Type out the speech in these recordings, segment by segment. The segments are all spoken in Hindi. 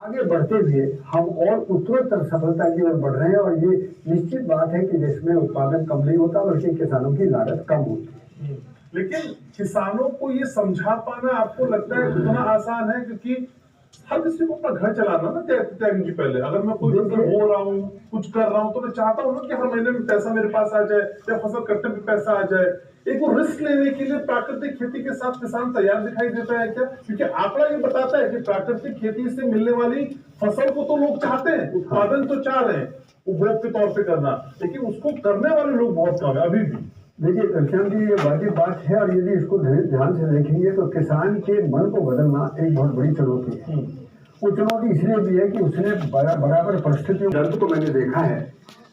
आगे बढ़ते हुए हम और उत्तरोत्तर सफलता की ओर बढ़ रहे हैं और ये निश्चित बात है कि देश में उत्पादन कम नहीं होता बल्कि किसानों की लागत कम होती है। लेकिन किसानों को ये समझा पाना आपको लगता है उतना आसान है? क्योंकि हर किसी को अपना घर चलाना ना त्याग जी। पहले अगर मैं कोई मतलब हो रहा हूँ, कुछ कर रहा हूँ, तो मैं चाहता हूँ ना कि हर महीने में पैसा मेरे पास आ जाए या फसल कटने पे पैसा आ जाए। एक वो रिस्क लेने के लिए प्राकृतिक खेती के साथ किसान तैयार दिखाई देता है क्या? क्योंकि आंकड़ा ये बताता है कि प्राकृतिक खेती से मिलने वाली फसल को तो लोग चाहते हैं, उत्पादन तो चाह रहे हैं उपभोग के तौर पे करना, लेकिन उसको करने वाले लोग बहुत कम है अभी भी। देखिए घनश्याम जी, ये वाजिब बात है और यदि इसको ध्यान से देखेंगे तो किसान के मन को बदलना एक बहुत बड़ी चुनौती है। वो चुनौती इसलिए भी है कि उसने बराबर परिस्थितियों दर्द को मैंने देखा है।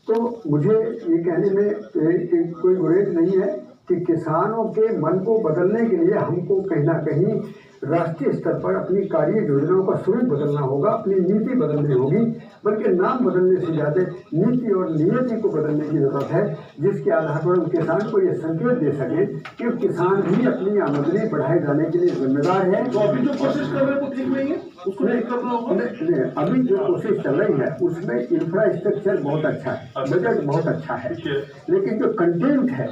तो मुझे ये कहने में कोई गुरेज नहीं है कि किसानों के मन को बदलने के लिए हमको कहीं ना कहीं राष्ट्रीय स्तर पर अपनी कार्य योजनाओं का स्वरूप बदलना होगा, अपनी नीति बदलनी होगी। बल्कि नाम बदलने से ज्यादा नीति और नियति को बदलने की जरूरत है, जिसके आधार पर हम किसान को ये संकेत दे सके कि किसान भी अपनी आमदनी बढ़ाए जाने के लिए जिम्मेदार है। तो अभी जो कोशिश कर रहे हैं वो ठीक नहीं है, उसको नहीं करना होगा। अभी जो कोशिश चल रही है उसमें इंफ्रास्ट्रक्चर बहुत अच्छा है, बजट बहुत अच्छा है, लेकिन जो कंटेंट है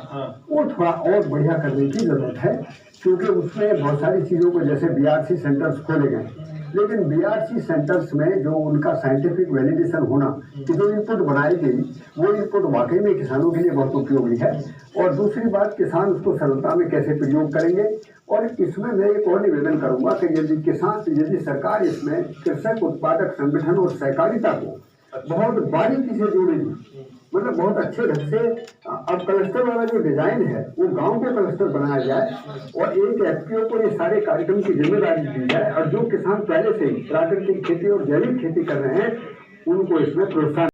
वो थोड़ा और बढ़िया करने की जरूरत है। क्योंकि उसमें बहुत सारी चीजों को, जैसे बीआरसी सेंटर्स खोले गए, लेकिन बीआरसी सेंटर्स में जो उनका साइंटिफिक वैलिडेशन होना कि जो इनपुट बनाई गई वो इनपुट वाकई में किसानों के लिए बहुत उपयोगी है। और दूसरी बात, किसान उसको सरलता में कैसे प्रयोग करेंगे। और इसमें मैं एक और निवेदन करूंगा कि यदि सरकार इसमें कृषक उत्पादक संगठन और सहकारिता को बहुत बारीकी से जोड़ेगी, मतलब बहुत अच्छे ढंग से, अब क्लस्टर वाला जो डिजाइन है वो गांव को क्लस्टर बनाया जाए और एक एफपीओ को ये सारे कार्यक्रम की जिम्मेदारी दी जाए और जो किसान पहले से ही प्राकृतिक खेती और जैविक खेती कर रहे हैं उनको इसमें प्रोत्साहन